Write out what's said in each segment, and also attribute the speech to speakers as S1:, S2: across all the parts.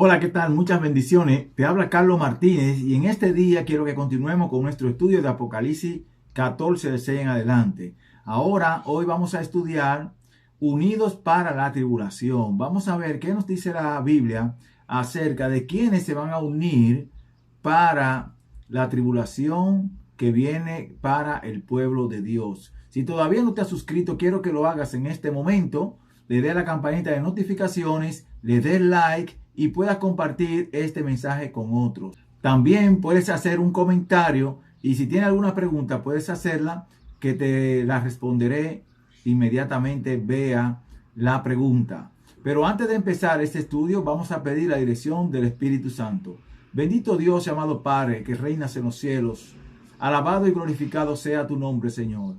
S1: Hola, ¿qué tal? Muchas bendiciones. Te habla Carlos Martínez y en este día quiero que continuemos con nuestro estudio de Apocalipsis 14 de 6 en adelante. Hoy vamos a estudiar Unidos para la Tribulación. Vamos a ver qué nos dice la Biblia acerca de quiénes se van a unir para la tribulación que viene para el pueblo de Dios. Si todavía no te has suscrito, quiero que lo hagas en este momento. Le dé la campanita de notificaciones, le dé like y puedas compartir este mensaje con otros. También puedes hacer un comentario y si tienes alguna pregunta puedes hacerla, que te la responderé inmediatamente vea la pregunta. Pero antes de empezar este estudio vamos a pedir la dirección del Espíritu Santo. Bendito Dios y amado Padre que reinas en los cielos, alabado y glorificado sea tu nombre, Señor.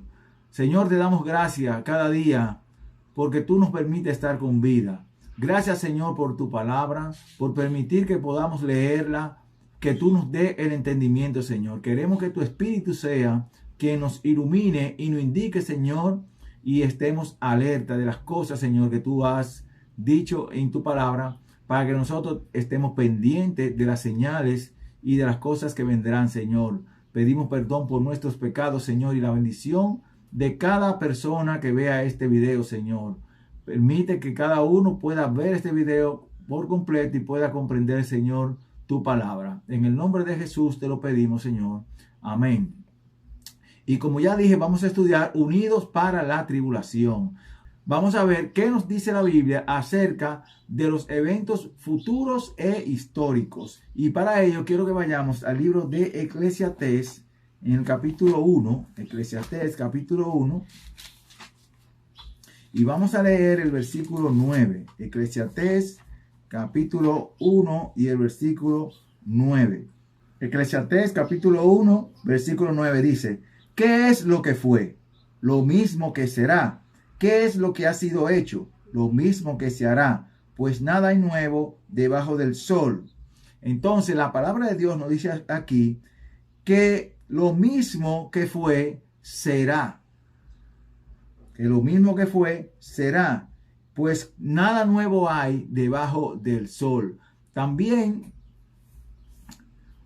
S1: Señor, te damos gracias cada día porque tú nos permites estar con vida. Gracias, Señor, por tu palabra, por permitir que podamos leerla, que tú nos dé el entendimiento, Señor. Queremos que tu Espíritu sea quien nos ilumine y nos indique, Señor, y estemos alerta de las cosas, Señor, que tú has dicho en tu palabra, para que nosotros estemos pendientes de las señales y de las cosas que vendrán, Señor. Pedimos perdón por nuestros pecados, Señor, y la bendición de cada persona que vea este video, Señor. Permite que cada uno pueda ver este video por completo y pueda comprender, Señor, tu palabra. En el nombre de Jesús te lo pedimos, Señor. Amén. Y como ya dije, vamos a estudiar Unidos para la Tribulación. Vamos a ver qué nos dice la Biblia acerca de los eventos futuros e históricos. Y para ello quiero que vayamos al libro de Eclesiastés, en el capítulo 1, Eclesiastés capítulo 1, y vamos a leer el versículo 9. Eclesiastés capítulo 1 y el versículo 9. Eclesiastés capítulo 1, versículo 9 dice: ¿qué es lo que fue? Lo mismo que será. ¿Qué es lo que ha sido hecho? Lo mismo que se hará. Pues nada hay nuevo debajo del sol. Entonces la palabra de Dios nos dice aquí que lo mismo que fue será. Que lo mismo que fue será. Pues nada nuevo hay debajo del sol. También,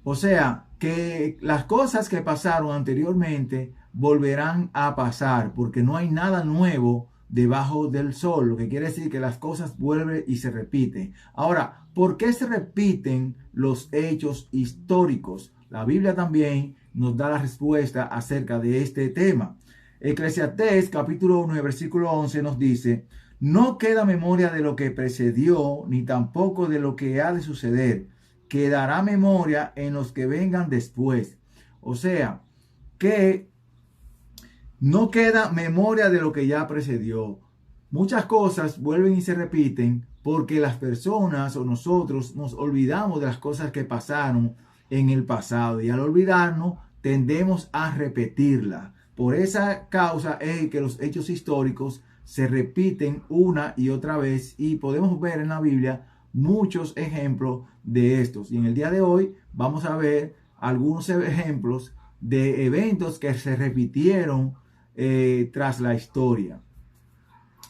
S1: o sea, que las cosas que pasaron anteriormente volverán a pasar, porque no hay nada nuevo debajo del sol, lo que quiere decir que las cosas vuelven y se repiten. Ahora, ¿por qué se repiten los hechos históricos? La Biblia también nos da la respuesta acerca de este tema. Eclesiastés capítulo 1 versículo 11 nos dice: no queda memoria de lo que precedió, ni tampoco de lo que ha de suceder. Quedará memoria en los que vengan después. O sea, que no queda memoria de lo que ya precedió. Muchas cosas vuelven y se repiten porque las personas o nosotros nos olvidamos de las cosas que pasaron en el pasado, y al olvidarnos tendemos a repetirlas. Por esa causa es que los hechos históricos se repiten una y otra vez, y podemos ver en la Biblia muchos ejemplos de estos. Y en el día de hoy vamos a ver algunos ejemplos de eventos que se repitieron tras la historia.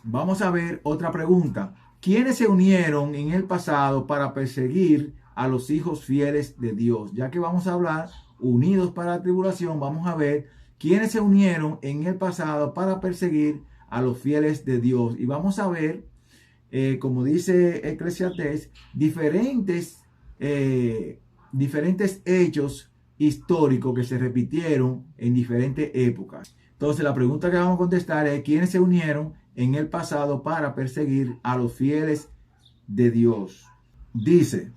S1: Vamos a ver otra pregunta. ¿Quiénes se unieron en el pasado para perseguir a los hijos fieles de Dios? Ya que vamos a hablar unidos para la tribulación, vamos a ver quiénes se unieron en el pasado para perseguir a los fieles de Dios. Y vamos a ver, como dice Eclesiastés, diferentes hechos históricos que se repitieron en diferentes épocas. Entonces la pregunta que vamos a contestar es: ¿quiénes se unieron en el pasado para perseguir a los fieles de Dios? Dice: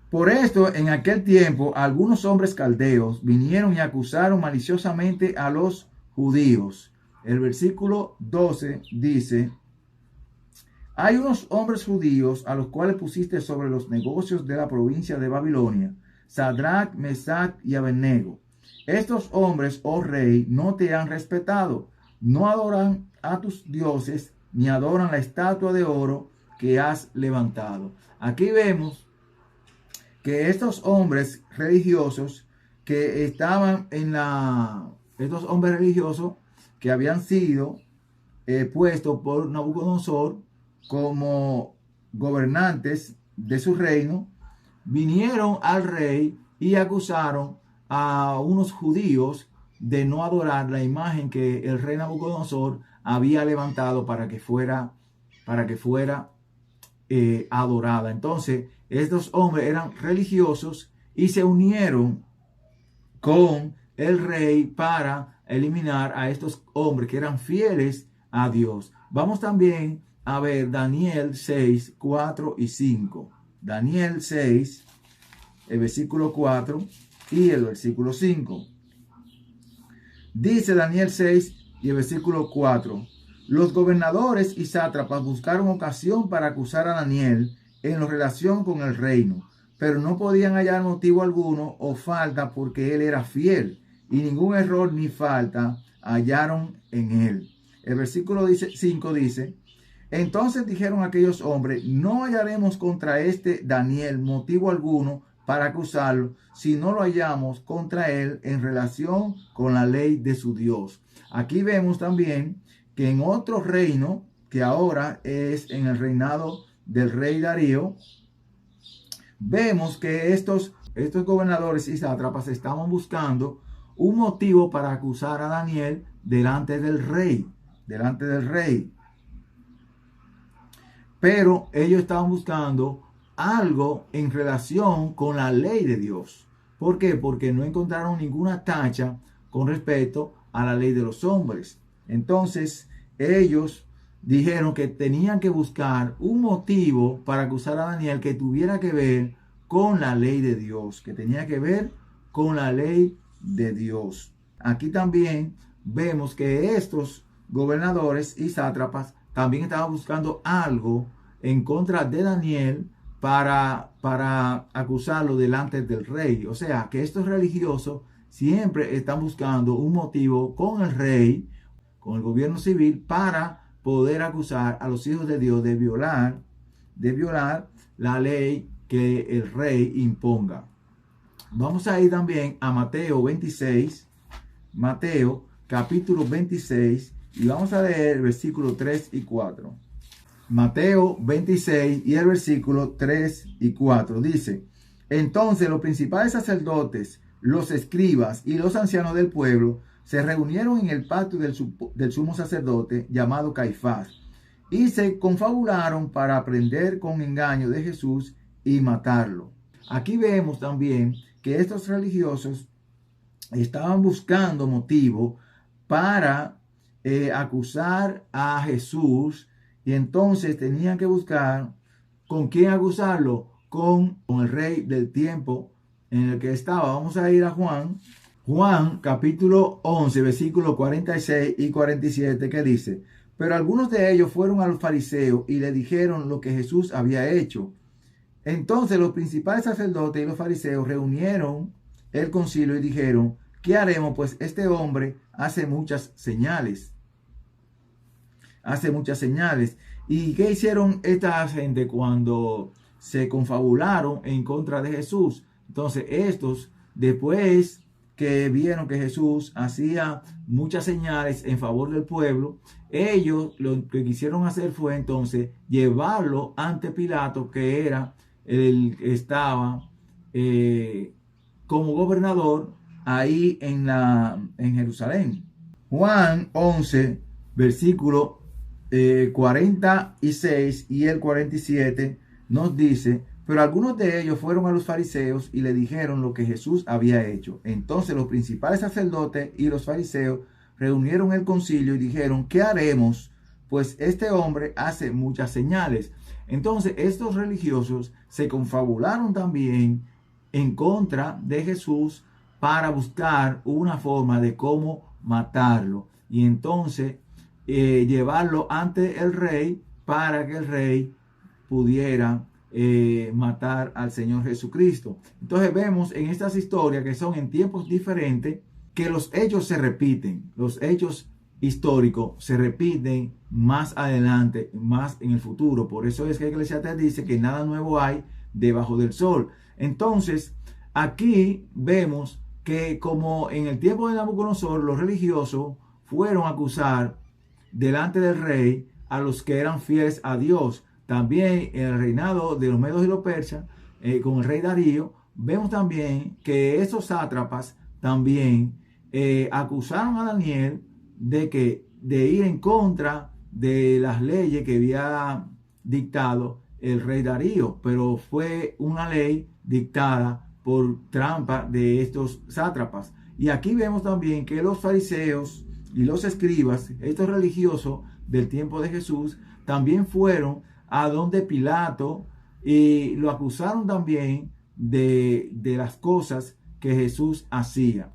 S1: por esto en aquel tiempo algunos hombres caldeos vinieron y acusaron maliciosamente a los judíos. El versículo 12 dice: hay unos hombres judíos a los cuales pusiste sobre los negocios de la provincia de Babilonia, Sadrach, Mesach y Abednego. Estos hombres, oh rey, no te han respetado, no adoran a tus dioses, ni adoran la estatua de oro que has levantado. Aquí vemos que estos hombres religiosos que estaban estos hombres religiosos que habían sido puestos por Nabucodonosor como gobernantes de su reino, vinieron al rey y acusaron a unos judíos de no adorar la imagen que el rey Nabucodonosor había levantado para que fuera adorada. Entonces, estos hombres eran religiosos y se unieron con el rey para eliminar a estos hombres que eran fieles a Dios. Vamos también a ver Daniel 6, 4 y 5. Daniel 6, el versículo 4 y el versículo 5. Dice Daniel 6 y el versículo 4. Los gobernadores y sátrapas buscaron ocasión para acusar a Daniel en relación con el reino, pero no podían hallar motivo alguno o falta porque él era fiel, y ningún error ni falta hallaron en él. El versículo 5 dice: entonces dijeron aquellos hombres: no hallaremos contra este Daniel motivo alguno para acusarlo, si no lo hallamos contra él en relación con la ley de su Dios. Aquí vemos también que en otro reino, que ahora es en el reinado del rey Darío, vemos que estos gobernadores y sátrapas estaban buscando un motivo para acusar a Daniel delante del rey. Pero ellos estaban buscando algo en relación con la ley de Dios. ¿Por qué? Porque no encontraron ninguna tacha con respecto a la ley de los hombres. Entonces, ellos dijeron que tenían que buscar un motivo para acusar a Daniel que tuviera que ver con la ley de Dios, que tenía que ver con la ley de Dios. Aquí también vemos que estos gobernadores y sátrapas también estaban buscando algo en contra de Daniel para acusarlo delante del rey. O sea, que estos religiosos siempre están buscando un motivo con el rey, con el gobierno civil, para poder acusar a los hijos de Dios de violar la ley que el rey imponga. Vamos a ir también a Mateo 26, Mateo capítulo 26, y vamos a leer versículos 3 y 4. Mateo 26 y el versículo 3 y 4 dice: entonces los principales sacerdotes, los escribas y los ancianos del pueblo se reunieron en el patio del sumo sacerdote llamado Caifás y se confabularon para prender con engaño de Jesús y matarlo. Aquí vemos también que estos religiosos estaban buscando motivo para acusar a Jesús, y entonces tenían que buscar con quién acusarlo, con el rey del tiempo en el que estaba. Vamos a ir a Juan capítulo 11, versículos 46 y 47, que dice: pero algunos de ellos fueron a los fariseos y le dijeron lo que Jesús había hecho. Entonces los principales sacerdotes y los fariseos reunieron el concilio y dijeron: ¿qué haremos? Pues este hombre hace muchas señales. ¿Y qué hicieron esta gente cuando se confabularon en contra de Jesús? Entonces estos, después que vieron que Jesús hacía muchas señales en favor del pueblo, ellos lo que quisieron hacer fue entonces llevarlo ante Pilato, que era el que estaba como gobernador ahí en Jerusalén. Juan 11, versículo 46 y el 47 nos dice: pero algunos de ellos fueron a los fariseos y le dijeron lo que Jesús había hecho. Entonces los principales sacerdotes y los fariseos reunieron el concilio y dijeron: ¿qué haremos? Pues este hombre hace muchas señales. Entonces estos religiosos se confabularon también en contra de Jesús para buscar una forma de cómo matarlo, y entonces llevarlo ante el rey para que el rey pudiera matar al Señor Jesucristo. Entonces vemos en estas historias, que son en tiempos diferentes, que los hechos se repiten. Los hechos históricos se repiten más adelante, más en el futuro. Por eso es que Eclesiastés dice que nada nuevo hay debajo del sol. Entonces aquí vemos que, como en el tiempo de Nabucodonosor, los religiosos fueron a acusar delante del rey a los que eran fieles a Dios. También en el reinado de los medos y los persas, con el rey Darío, vemos también que esos sátrapas también acusaron a Daniel de ir en contra de las leyes que había dictado el rey Darío, pero fue una ley dictada por trampa de estos sátrapas. Y aquí vemos también que los fariseos y los escribas, estos religiosos del tiempo de Jesús, también fueron a donde Pilato y lo acusaron también de las cosas que Jesús hacía.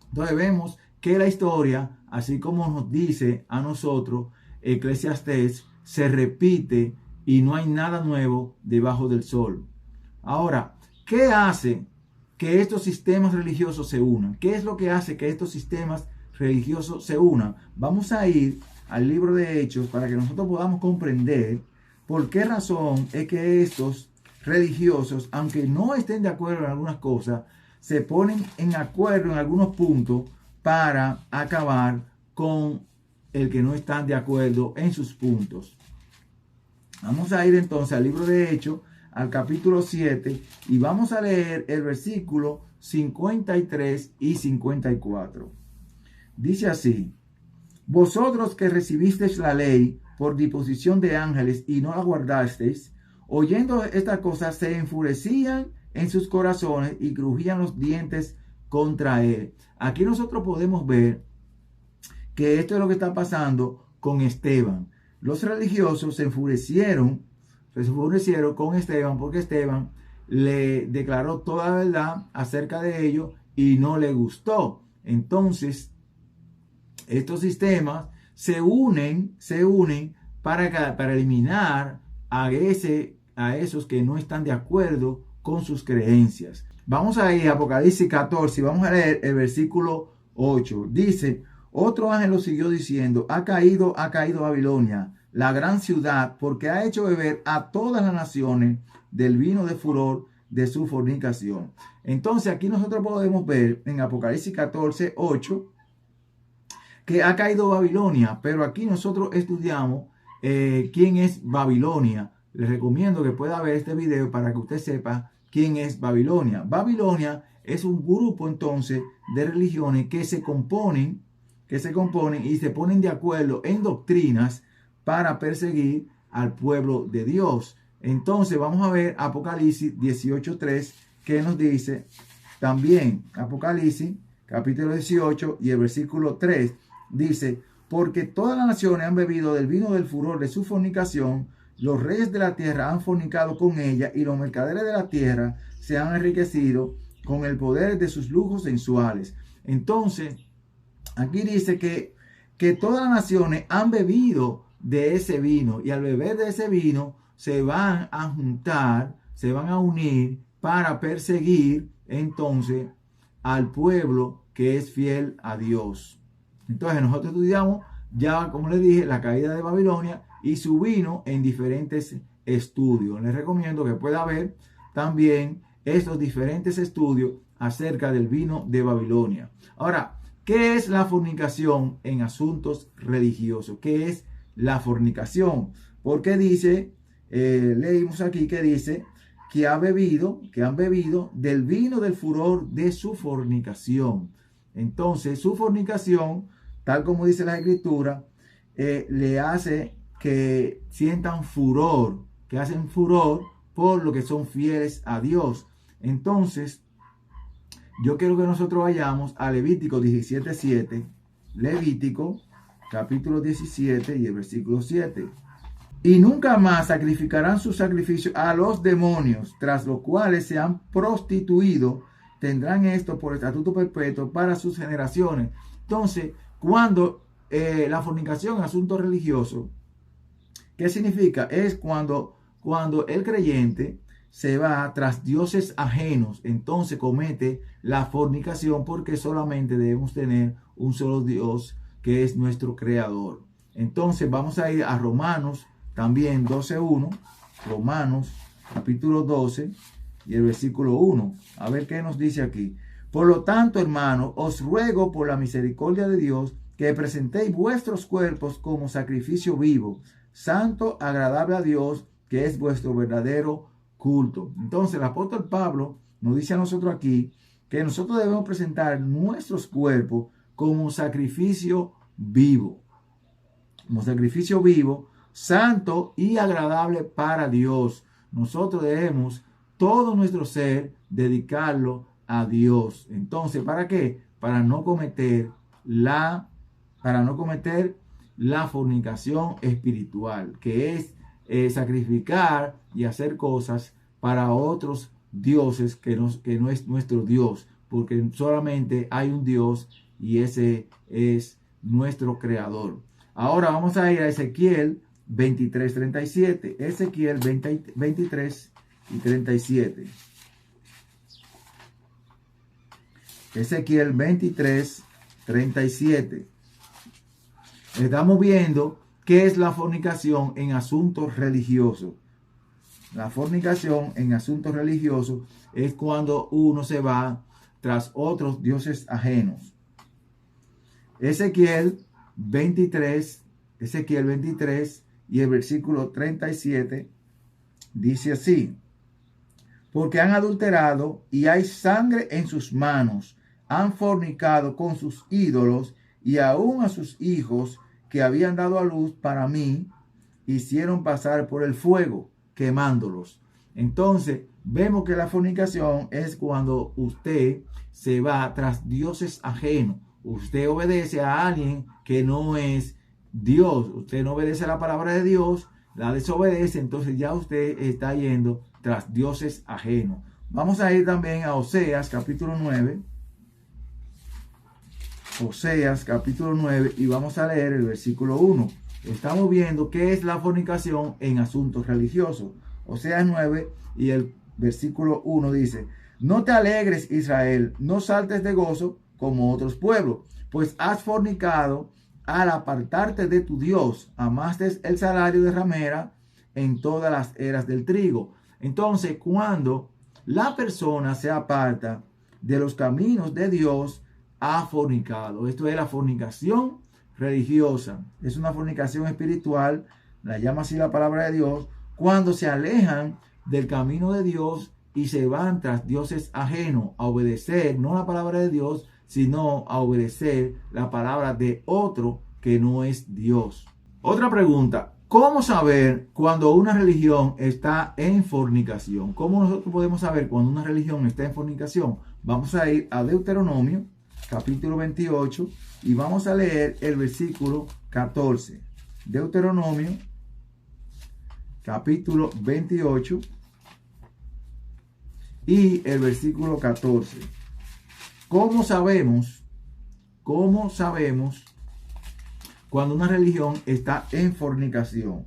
S1: Entonces vemos que la historia, así como nos dice a nosotros Eclesiastés, se repite y no hay nada nuevo debajo del sol. Ahora, ¿qué hace que estos sistemas religiosos se unan? ¿Qué es lo que hace que estos sistemas religiosos se unan? Vamos a ir al libro de Hechos para que nosotros podamos comprender por qué razón es que estos religiosos, aunque no estén de acuerdo en algunas cosas, se ponen en acuerdo en algunos puntos para acabar con el que no están de acuerdo en sus puntos. Vamos a ir entonces al libro de Hechos, al capítulo 7, y vamos a leer el versículo 53 y 54. Dice así: vosotros que recibisteis la ley por disposición de ángeles y no la guardasteis, oyendo estas cosas se enfurecían en sus corazones y crujían los dientes contra él. Aquí nosotros podemos ver que esto es lo que está pasando con Esteban. Los religiosos se enfurecieron con Esteban porque Esteban le declaró toda la verdad acerca de ello y no le gustó. Entonces, estos sistemas se unen para eliminar a esos que no están de acuerdo con sus creencias. Vamos a ir a Apocalipsis 14 y vamos a leer el versículo 8. Dice: otro ángel lo siguió diciendo: ha caído Babilonia, la gran ciudad, porque ha hecho beber a todas las naciones del vino de furor de su fornicación. Entonces aquí nosotros podemos ver en Apocalipsis 14, 8, que ha caído Babilonia, pero aquí nosotros estudiamos quién es Babilonia. Les recomiendo que pueda ver este video para que usted sepa quién es Babilonia. Babilonia es un grupo entonces de religiones que se componen y se ponen de acuerdo en doctrinas para perseguir al pueblo de Dios. Entonces vamos a ver Apocalipsis 18:3, que nos dice también, Apocalipsis capítulo 18 y el versículo 3, dice: porque todas las naciones han bebido del vino del furor de su fornicación, los reyes de la tierra han fornicado con ella, y los mercaderes de la tierra se han enriquecido con el poder de sus lujos sensuales. Entonces, aquí dice que todas las naciones han bebido de ese vino, y al beber de ese vino se van a juntar, se van a unir para perseguir entonces al pueblo que es fiel a Dios. Entonces nosotros estudiamos ya, como les dije, la caída de Babilonia y su vino en diferentes estudios. Les recomiendo que pueda ver también estos diferentes estudios acerca del vino de Babilonia. Ahora, ¿qué es la fornicación en asuntos religiosos? ¿Qué es la fornicación? Porque dice, leímos aquí que dice que han bebido del vino del furor de su fornicación. Entonces, su fornicación, tal como dice la Escritura, le hace que sientan furor, que hacen furor por lo que son fieles a Dios. Entonces, yo quiero que nosotros vayamos a Levítico 17:7. Levítico capítulo 17 y el versículo 7. Y nunca más sacrificarán sus sacrificios a los demonios, tras los cuales se han prostituido. Tendrán esto por estatuto perpetuo para sus generaciones. Entonces, cuando la fornicación en asuntos religiosos, ¿qué significa? Es cuando el creyente se va tras dioses ajenos, entonces comete la fornicación, porque solamente debemos tener un solo Dios, que es nuestro creador. Entonces vamos a ir a Romanos también 12:1, Romanos capítulo 12 y el versículo 1. A ver qué nos dice aquí. Por lo tanto, hermanos, os ruego por la misericordia de Dios que presentéis vuestros cuerpos como sacrificio vivo, santo, agradable a Dios, que es vuestro verdadero culto. Entonces el apóstol Pablo nos dice a nosotros aquí que nosotros debemos presentar nuestros cuerpos como sacrificio vivo. Como sacrificio vivo, santo y agradable para Dios. Nosotros debemos todo nuestro ser dedicarlo a Dios. Entonces, ¿para qué? Para no cometer la fornicación espiritual, que es sacrificar y hacer cosas para otros dioses que no es nuestro Dios, porque solamente hay un Dios y ese es nuestro creador. Ahora vamos a ir a Ezequiel 23:37. Ezequiel 23 y 37. Ezequiel 23:37. Estamos viendo qué es la fornicación en asuntos religiosos. La fornicación en asuntos religiosos es cuando uno se va tras otros dioses ajenos. Ezequiel 23 y el versículo 37 dice así: porque han adulterado y hay sangre en sus manos, han fornicado con sus ídolos y aún a sus hijos que habían dado a luz para mí, hicieron pasar por el fuego, quemándolos. Entonces, vemos que la fornicación es cuando usted se va tras dioses ajenos. Usted obedece a alguien que no es Dios. Usted no obedece a la palabra de Dios, la desobedece, entonces ya usted está yendo tras dioses ajenos. Vamos a ir también a Oseas capítulo 9. Oseas capítulo 9 y vamos a leer el versículo 1. Estamos viendo qué es la fornicación en asuntos religiosos. Oseas 9 y el versículo 1 dice: no te alegres, Israel, no saltes de gozo como otros pueblos, pues has fornicado al apartarte de tu Dios, amaste el salario de ramera en todas las eras del trigo. Entonces, cuando la persona se aparta de los caminos de Dios, ha fornicado. Esto es la fornicación religiosa. Es una fornicación espiritual, la llama así la palabra de Dios, cuando se alejan del camino de Dios y se van tras dioses ajenos a obedecer, no la palabra de Dios, sino a obedecer la palabra de otro que no es Dios. Otra pregunta: ¿cómo saber cuando una religión está en fornicación? ¿Cómo nosotros podemos saber cuando una religión está en fornicación? Vamos a ir a Deuteronomio capítulo 28 y vamos a leer el versículo 14. Deuteronomio capítulo 28 y el versículo 14. ¿Cómo sabemos cuando una religión está en fornicación?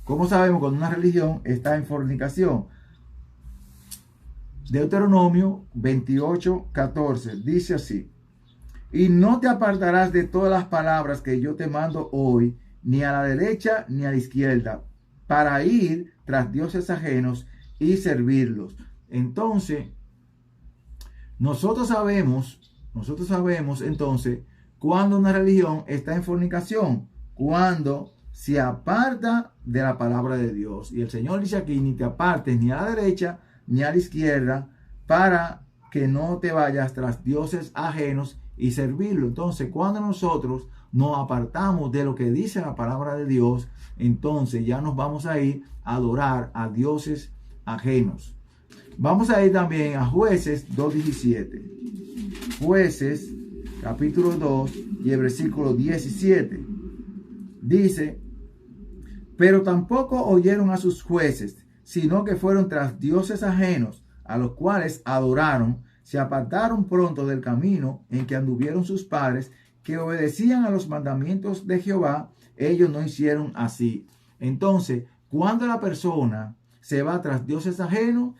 S1: ¿Cómo sabemos cuando una religión está en fornicación? Deuteronomio 28, 14 dice así: y no te apartarás de todas las palabras que yo te mando hoy, ni a la derecha ni a la izquierda, para ir tras dioses ajenos y servirlos. Entonces, nosotros sabemos entonces cuando una religión está en fornicación, cuando se aparta de la palabra de Dios. Y el Señor dice aquí: ni te apartes ni a la derecha ni a la izquierda, para que no te vayas tras dioses ajenos y servirlo. Entonces, cuando nosotros nos apartamos de lo que dice la palabra de Dios, entonces ya nos vamos a ir a adorar a dioses ajenos. Vamos a ir también a Jueces 2:17. Jueces capítulo 2 y el versículo 17. Dice: pero tampoco oyeron a sus jueces, sino que fueron tras dioses ajenos, a los cuales adoraron, se apartaron pronto del camino en que anduvieron sus padres, que obedecían a los mandamientos de Jehová. Ellos no hicieron así. Entonces, cuando la persona se va tras dioses ajenos,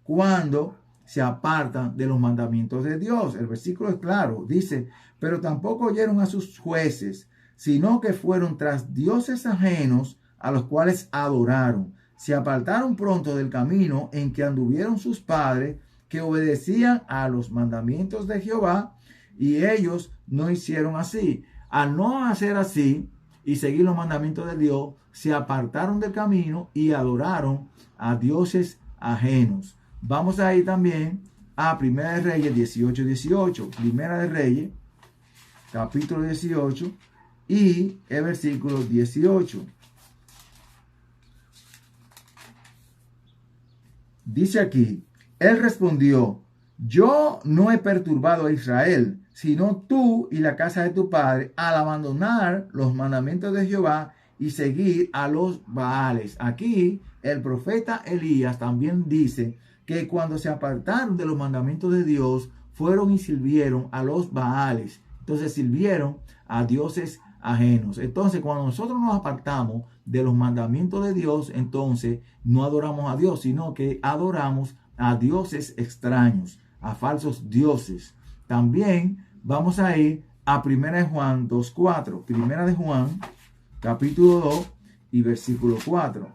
S1: cuando se apartan de los mandamientos de Dios. El versículo es claro, dice: pero tampoco oyeron a sus jueces, sino que fueron tras dioses ajenos, a los cuales adoraron. Se apartaron pronto del camino en que anduvieron sus padres, que obedecían a los mandamientos de Jehová, y ellos no hicieron así. Al no hacer así y seguir los mandamientos de Dios, se apartaron del camino y adoraron a dioses ajenos. Vamos a ir también a Primera de Reyes 18:18. Primera de Reyes, capítulo 18 y el versículo 18. Dice aquí, él respondió: yo no he perturbado a Israel, sino tú y la casa de tu padre, al abandonar los mandamientos de Jehová y seguir a los Baales. Aquí el profeta Elías también dice que cuando se apartaron de los mandamientos de Dios, fueron y sirvieron a los Baales. Entonces sirvieron a dioses ajenos. Entonces, cuando nosotros nos apartamos de los mandamientos de Dios, entonces no adoramos a Dios, sino que adoramos a dioses extraños, a falsos dioses. También vamos a ir a 1 de Juan 2:4. 1 de Juan, capítulo 2 y versículo 4.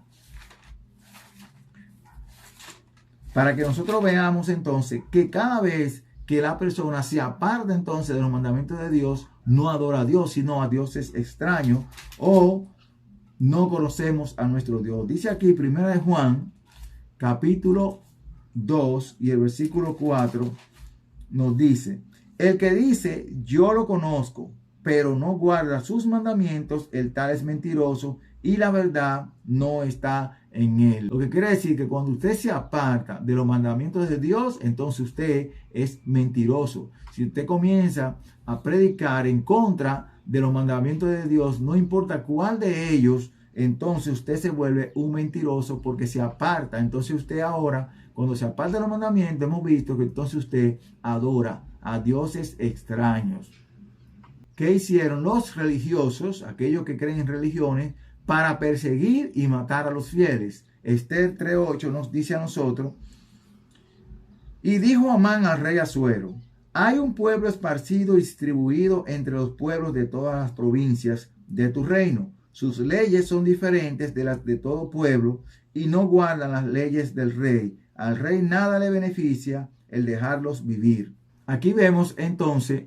S1: Para que nosotros veamos entonces que cada vez que la persona se aparta entonces de los mandamientos de Dios, no adora a Dios, sino a dioses extraños, o no conocemos a nuestro Dios. Dice aquí 1 de Juan, capítulo 2 y el versículo 4, nos dice: el que dice yo lo conozco, pero no guarda sus mandamientos, el tal es mentiroso y la verdad no está en él. Lo que quiere decir que cuando usted se aparta de los mandamientos de Dios, entonces usted es mentiroso. Si usted comienza a predicar en contra de los mandamientos de Dios, no importa cuál de ellos, entonces usted se vuelve un mentiroso porque se aparta. Entonces usted ahora, cuando se aparta de los mandamientos, hemos visto que entonces usted adora a dioses extraños. ¿Qué hicieron los religiosos, aquellos que creen en religiones, para perseguir y matar a los fieles? Esther 3:8 nos dice a nosotros: y dijo Amán al rey Asuero: hay un pueblo esparcido y distribuido entre los pueblos de todas las provincias de tu reino. Sus leyes son diferentes de las de todo pueblo y no guardan las leyes del rey. Al rey nada le beneficia el dejarlos vivir. Aquí vemos entonces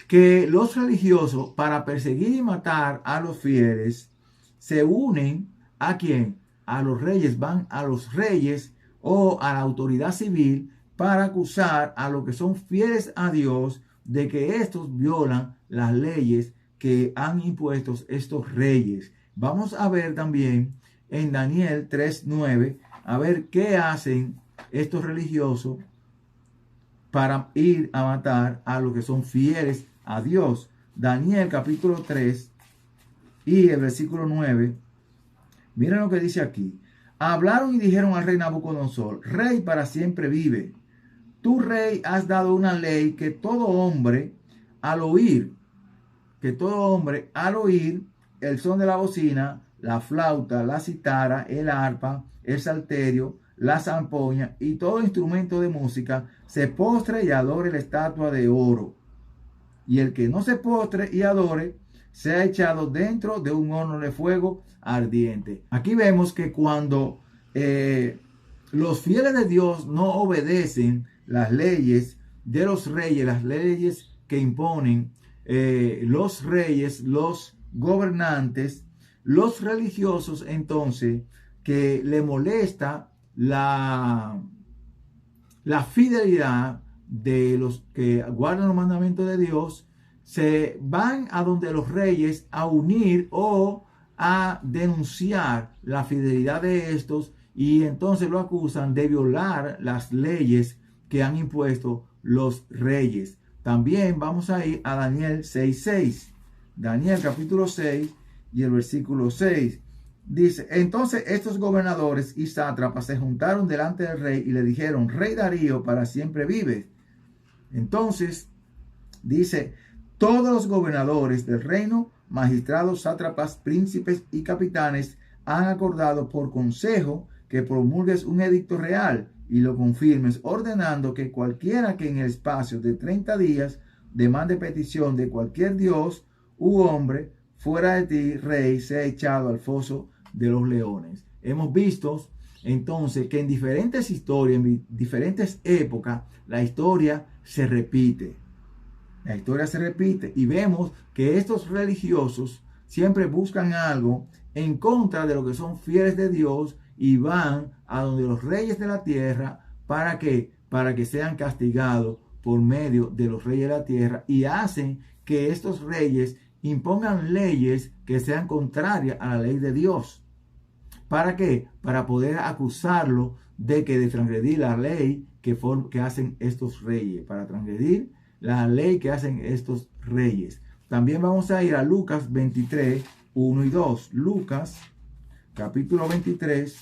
S1: que los religiosos, para perseguir y matar a los fieles, se unen ¿a quién? A los reyes. Van a los reyes o a la autoridad civil para acusar a los que son fieles a Dios de que estos violan las leyes que han impuesto estos reyes. Vamos a ver también en Daniel 3:9, a ver qué hacen estos religiosos para ir a matar a los que son fieles a Dios. Daniel capítulo 3 y el versículo 9. Miren lo que dice aquí. Hablaron y dijeron al rey Nabucodonosor: rey para siempre vive. Tú, rey, has dado una ley que todo hombre al oír el son de la bocina, la flauta, la citara, el arpa, el salterio, la zampoña y todo instrumento de música, se postre y adore la estatua de oro. Y el que no se postre y adore, sea echado dentro de un horno de fuego ardiente. Aquí vemos que cuando los fieles de Dios no obedecen las leyes de los reyes, las leyes que imponen los reyes, los gobernantes, los religiosos, entonces, que le molesta la fidelidad de los que guardan los mandamientos de Dios, se van a donde los reyes a unir o a denunciar la fidelidad de estos, y entonces lo acusan de violar las leyes que han impuesto los reyes. También vamos a ir a Daniel 6:6. Daniel capítulo 6 y el versículo 6. Dice: entonces estos gobernadores y sátrapas se juntaron delante del rey y le dijeron: rey Darío, para siempre vives. Entonces dice: todos los gobernadores del reino, magistrados, sátrapas, príncipes y capitanes han acordado por consejo que promulgues un edicto real y lo confirmes, ordenando que cualquiera que en el espacio de 30 días demande petición de cualquier dios u hombre fuera de ti, rey, sea echado al foso de los leones. Hemos visto entonces que en diferentes historias, en diferentes épocas, la historia se repite. La historia se repite y vemos que estos religiosos siempre buscan algo en contra de lo que son fieles de Dios y van a donde los reyes de la tierra para que sean castigados por medio de los reyes de la tierra, y hacen que estos reyes impongan leyes que sean contrarias a la ley de Dios. ¿Para qué? Para poder acusarlo de transgredir la ley que hacen estos reyes, para transgredir la ley que hacen estos reyes. También vamos a ir a Lucas 23, 1 y 2. Lucas, capítulo 23,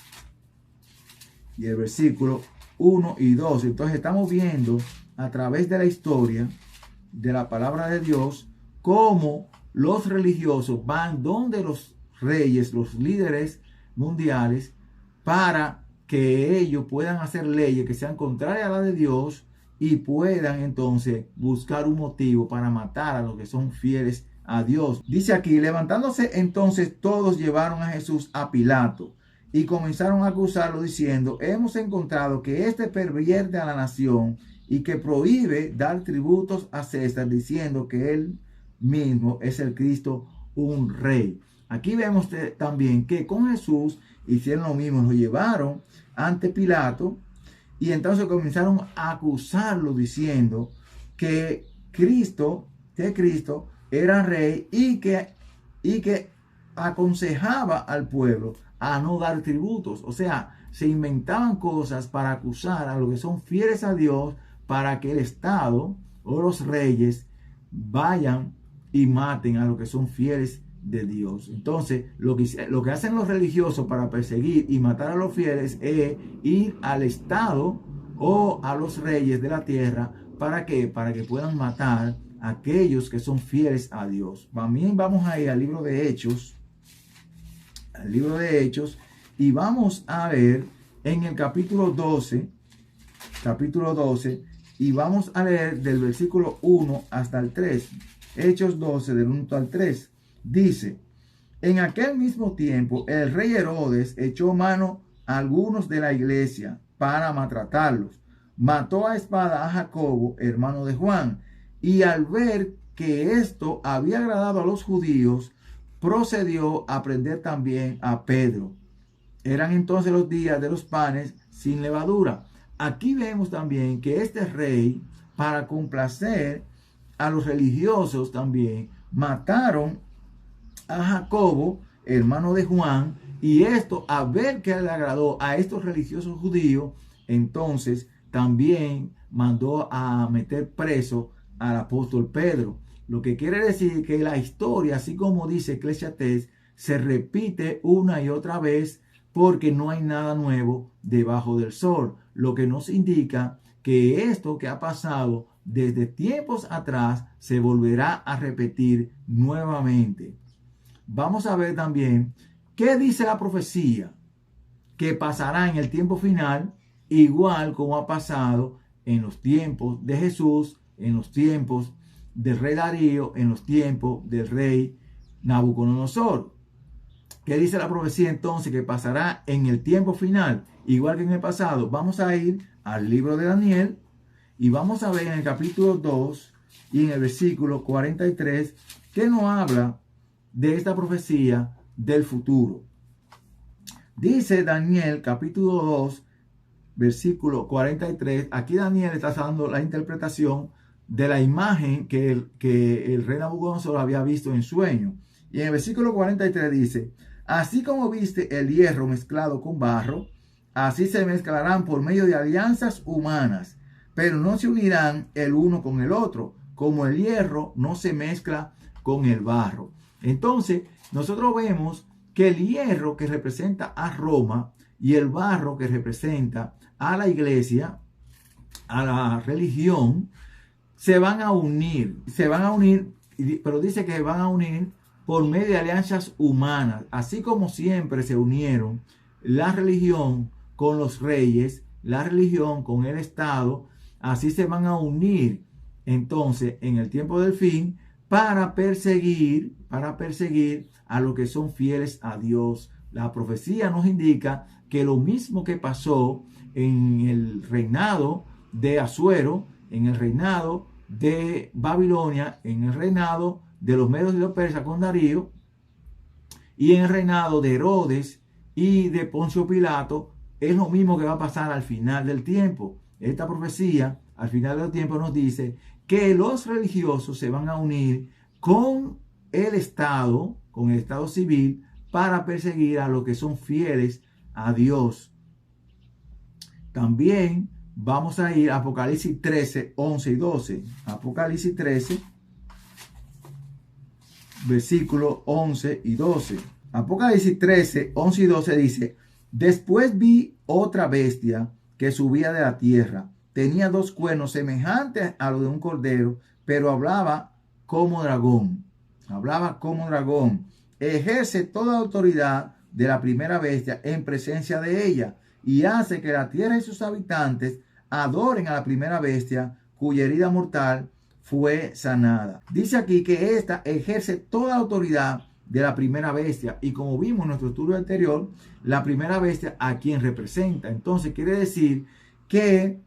S1: y el versículo 1 y 2. Entonces estamos viendo a través de la historia de la palabra de Dios cómo los religiosos van donde los reyes, los líderes mundiales, para que ellos puedan hacer leyes que sean contrarias a la de Dios y puedan entonces buscar un motivo para matar a los que son fieles a Dios. Dice aquí: levantándose entonces todos llevaron a Jesús a Pilato y comenzaron a acusarlo diciendo: hemos encontrado que éste pervierte a la nación y que prohíbe dar tributos a César, diciendo que él mismo es el Cristo, un rey. Aquí vemos también que con Jesús hicieron lo mismo, lo llevaron ante Pilato y entonces comenzaron a acusarlo diciendo que Cristo era rey y que aconsejaba al pueblo a no dar tributos. O sea, se inventaban cosas para acusar a los que son fieles a Dios, para que el Estado o los reyes vayan y maten a los que son fieles de Dios. Entonces, lo que hacen los religiosos para perseguir y matar a los fieles es ir al Estado o a los reyes de la tierra. ¿Para qué? Para que puedan matar a aquellos que son fieles a Dios. También vamos a ir al libro de Hechos, y vamos a ver en el capítulo 12, y vamos a leer del versículo 1 hasta el 3. Hechos 12, del 1 al 3. Dice: en aquel mismo tiempo el rey Herodes echó mano a algunos de la iglesia para maltratarlos. Mató a espada a Jacobo, hermano de Juan, y al ver que esto había agradado a los judíos, procedió a prender también a Pedro. Eran entonces los días de los panes sin levadura. Aquí vemos también que este rey, para complacer a los religiosos, también mataron a Jacobo, hermano de Juan, y esto, a ver que le agradó a estos religiosos judíos, entonces también mandó a meter preso al apóstol Pedro. Lo que quiere decir que la historia, así como dice Eclesiastés, se repite una y otra vez, porque no hay nada nuevo debajo del sol. Lo que nos indica que esto que ha pasado desde tiempos atrás se volverá a repetir nuevamente. Vamos a ver también qué dice la profecía que pasará en el tiempo final, igual como ha pasado en los tiempos de Jesús, en los tiempos del rey Darío, en los tiempos del rey Nabucodonosor. ¿Qué dice la profecía entonces que pasará en el tiempo final, igual que en el pasado? Vamos a ir al libro de Daniel y vamos a ver en el capítulo 2 y en el versículo 43 que nos habla de esta profecía del futuro. Dice Daniel capítulo 2, versículo 43. Aquí Daniel está dando la interpretación de la imagen que el rey Nabucodonosor había visto en sueño. Y en el versículo 43 dice: así como viste el hierro mezclado con barro, así se mezclarán por medio de alianzas humanas, pero no se unirán el uno con el otro, como el hierro no se mezcla con el barro. Entonces, nosotros vemos que el hierro, que representa a Roma, y el barro, que representa a la iglesia, a la religión, se van a unir, pero dice que van a unir por medio de alianzas humanas, así como siempre se unieron la religión con los reyes, la religión con el Estado, así se van a unir entonces en el tiempo del fin para perseguir a los que son fieles a Dios. La profecía nos indica que lo mismo que pasó en el reinado de Asuero, en el reinado de Babilonia, en el reinado de los medos y los persas con Darío, y en el reinado de Herodes y de Poncio Pilato es lo mismo que va a pasar al final del tiempo. Esta profecía al final del tiempo nos dice que los religiosos se van a unir con el Estado civil, para perseguir a los que son fieles a Dios. También vamos a ir a Apocalipsis 13, 11 y 12. Apocalipsis 13, versículos 11 y 12. Apocalipsis 13, 11 y 12 dice: después vi otra bestia que subía de la tierra. Tenía 2 cuernos semejantes a los de un cordero, pero hablaba como dragón. Hablaba como dragón. Ejerce toda autoridad de la primera bestia en presencia de ella, y hace que la tierra y sus habitantes adoren a la primera bestia, cuya herida mortal fue sanada. Dice aquí que esta ejerce toda autoridad de la primera bestia, y como vimos en nuestro estudio anterior, la primera bestia a quien representa. Entonces quiere decir que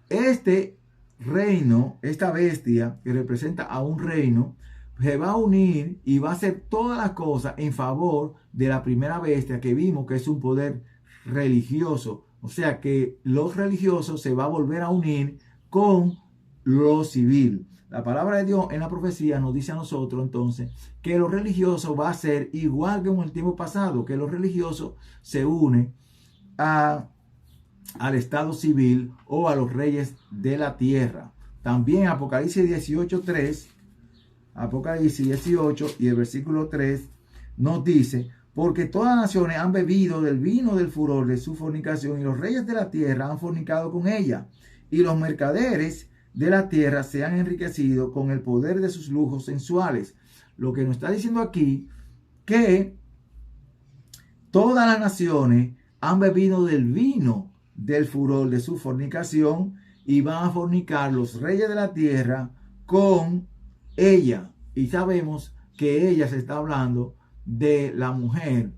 S1: este reino, esta bestia que representa a un reino, se va a unir y va a hacer todas las cosas en favor de la primera bestia, que vimos que es un poder religioso. O sea que los religiosos se va a volver a unir con lo civil. La palabra de Dios en la profecía nos dice a nosotros entonces que los religiosos va a ser igual que en el tiempo pasado, que los religiosos se unen al Estado civil o a los reyes de la tierra. También Apocalipsis 18:3, Apocalipsis 18 y el versículo 3 nos dice: porque todas las naciones han bebido del vino del furor de su fornicación, y los reyes de la tierra han fornicado con ella, y los mercaderes de la tierra se han enriquecido con el poder de sus lujos sensuales. Lo que nos está diciendo aquí, que todas las naciones han bebido del vino del furor de su fornicación, y van a fornicar los reyes de la tierra con ella. Y sabemos que ella se está hablando de la mujer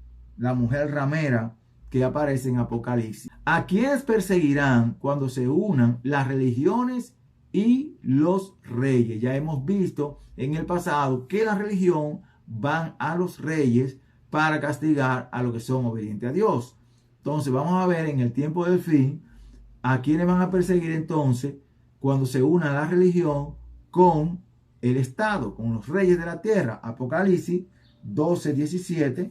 S1: ramera que aparece en Apocalipsis. ¿A quiénes perseguirán cuando se unan las religiones y los reyes? Ya hemos visto en el pasado que la religión van a los reyes para castigar a los que son obedientes a Dios. Entonces vamos a ver en el tiempo del fin a quiénes van a perseguir entonces cuando se una la religión con el Estado, con los reyes de la tierra. Apocalipsis 12:17.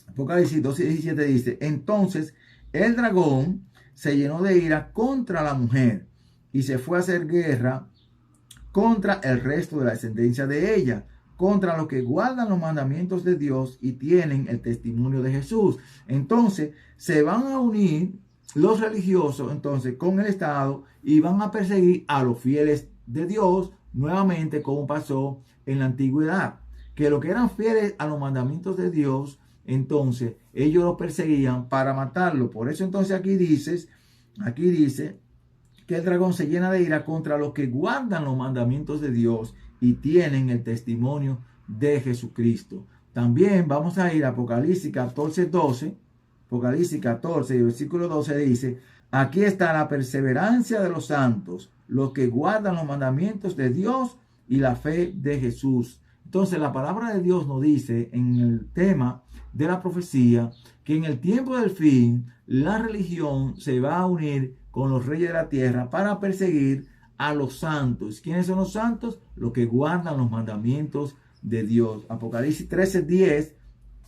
S1: Apocalipsis 12:17 dice: entonces el dragón se llenó de ira contra la mujer y se fue a hacer guerra contra el resto de la descendencia de ella, contra los que guardan los mandamientos de Dios y tienen el testimonio de Jesús. Entonces se van a unir los religiosos entonces con el Estado y van a perseguir a los fieles de Dios, nuevamente como pasó en la antigüedad, que los que eran fieles a los mandamientos de Dios, entonces ellos los perseguían para matarlo. Por eso entonces aquí dice que el dragón se llena de ira contra los que guardan los mandamientos de Dios y tienen el testimonio de Jesucristo. También vamos a ir a Apocalipsis 14:12. Apocalipsis 14 y versículo 12 dice: aquí está la perseverancia de los santos, los que guardan los mandamientos de Dios y la fe de Jesús. Entonces la palabra de Dios nos dice en el tema de la profecía que en el tiempo del fin la religión se va a unir con los reyes de la tierra para perseguir a los santos. ¿Quiénes son los santos? Los que guardan los mandamientos de Dios. Apocalipsis 13:10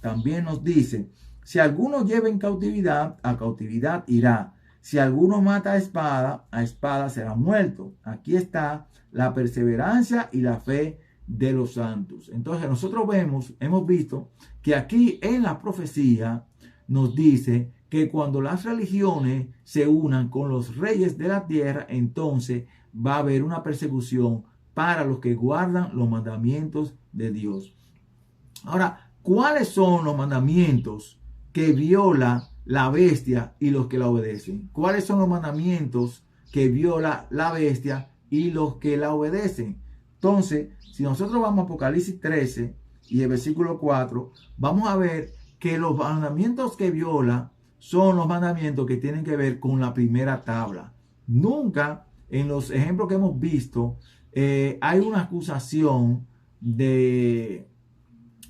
S1: también nos dice: si alguno lleva en cautividad, a cautividad irá. Si alguno mata a espada será muerto. Aquí está la perseverancia y la fe de los santos. Entonces nosotros hemos visto que aquí en la profecía nos dice que cuando las religiones se unan con los reyes de la tierra, entonces va a haber una persecución para los que guardan los mandamientos de Dios. Ahora, ¿cuáles son los mandamientos que viola la bestia y los que la obedecen? ¿Cuáles son los mandamientos que viola la bestia y los que la obedecen? Entonces, si nosotros vamos a Apocalipsis 13 y el versículo 4, vamos a ver que los mandamientos que viola son los mandamientos que tienen que ver con la primera tabla. Nunca en los ejemplos que hemos visto hay una acusación de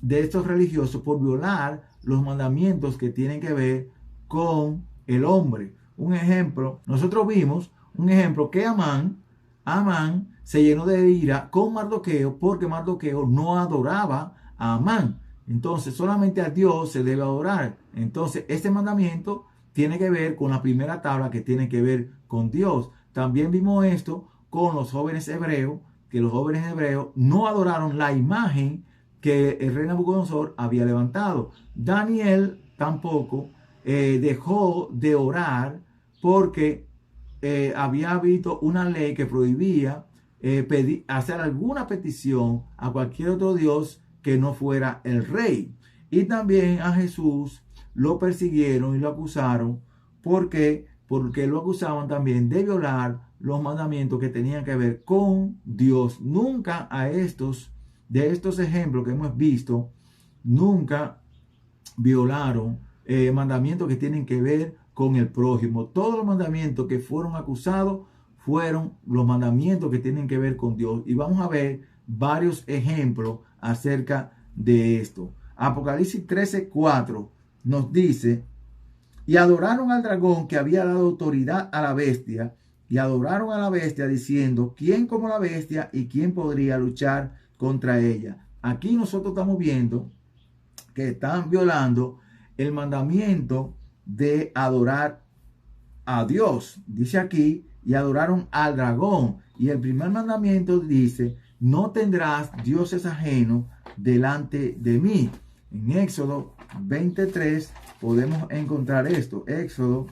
S1: de estos religiosos por violar los mandamientos que tienen que ver con el hombre. Un ejemplo, nosotros vimos un ejemplo que Amán se llenó de ira con Mardoqueo porque Mardoqueo no adoraba a Amán. Entonces solamente a Dios se debe adorar. Entonces este mandamiento tiene que ver con la primera tabla que tiene que ver con Dios. También vimos esto con los jóvenes hebreos, que los jóvenes hebreos no adoraron la imagen que el rey Nabucodonosor había levantado. Daniel tampoco dejó de orar porque había habido una ley que prohibía hacer alguna petición a cualquier otro Dios que no fuera el rey. Y también a Jesús lo persiguieron y lo acusaron porque lo acusaban también de violar los mandamientos que tenían que ver con Dios. Nunca de estos ejemplos que hemos visto, nunca violaron mandamientos que tienen que ver con el prójimo. Todos los mandamientos que fueron acusados fueron los mandamientos que tienen que ver con Dios. Y vamos a ver varios ejemplos acerca de esto. Apocalipsis 13:4 nos dice: y adoraron al dragón que había dado autoridad a la bestia, y adoraron a la bestia diciendo: ¿quién como la bestia y quién podría luchar contra ella? Aquí nosotros estamos viendo que están violando el mandamiento de adorar a Dios. Dice aquí: y adoraron al dragón. Y el primer mandamiento dice: no tendrás dioses ajenos delante de mí. En Éxodo 23 podemos encontrar esto. Éxodo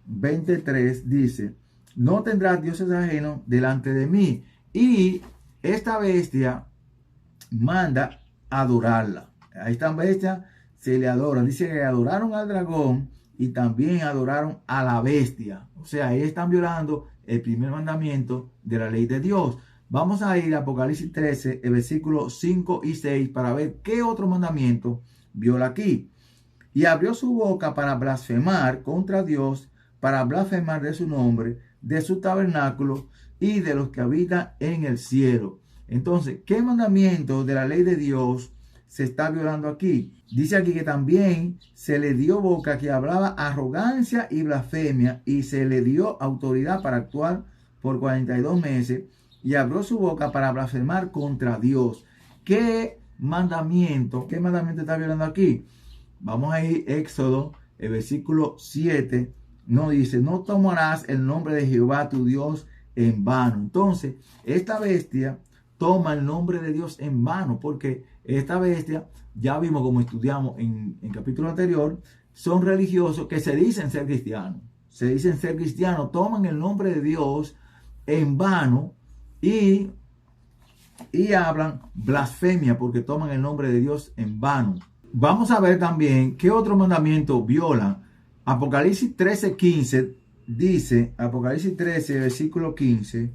S1: 23 dice: no tendrás dioses ajenos delante de mí. Y esta bestia manda adorarla. A esta bestia se le adora. Dice que adoraron al dragón y también adoraron a la bestia. O sea, ahí están violando el primer mandamiento de la ley de Dios. Vamos a ir a Apocalipsis 13, el versículo 5 y 6 para ver qué otro mandamiento viola aquí. Y abrió su boca para blasfemar contra Dios, para blasfemar de su nombre, de su tabernáculo y de los que habitan en el cielo. Entonces, ¿qué mandamiento de la ley de Dios se está violando aquí? Dice aquí que también se le dio boca que hablaba arrogancia y blasfemia, y se le dio autoridad para actuar por 42 meses, y abrió su boca para blasfemar contra Dios. ¿Qué mandamiento está violando aquí? Vamos a ir Éxodo, el versículo 7, nos dice: no tomarás el nombre de Jehová tu Dios en vano. Entonces, esta bestia toma el nombre de Dios en vano, porque esta bestia, ya vimos como estudiamos en el capítulo anterior, son religiosos que se dicen ser cristianos. Se dicen ser cristianos, toman el nombre de Dios en vano y hablan blasfemia porque toman el nombre de Dios en vano. Vamos a ver también qué otro mandamiento viola. Apocalipsis 13:15 dice, Apocalipsis 13, versículo 15,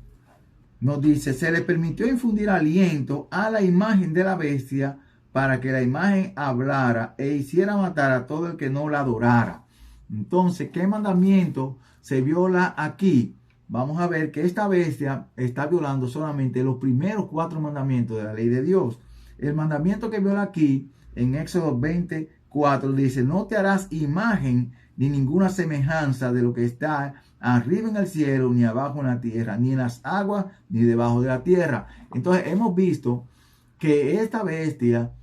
S1: nos dice: se le permitió infundir aliento a la imagen de la bestia para que la imagen hablara e hiciera matar a todo el que no la adorara. Entonces, ¿qué mandamiento se viola aquí? Vamos a ver que esta bestia está violando solamente los primeros 4 mandamientos de la ley de Dios. El mandamiento que viola aquí, en Éxodo 24, dice: no te harás imagen ni ninguna semejanza de lo que está arriba en el cielo, ni abajo en la tierra, ni en las aguas, ni debajo de la tierra. Entonces hemos visto que esta bestia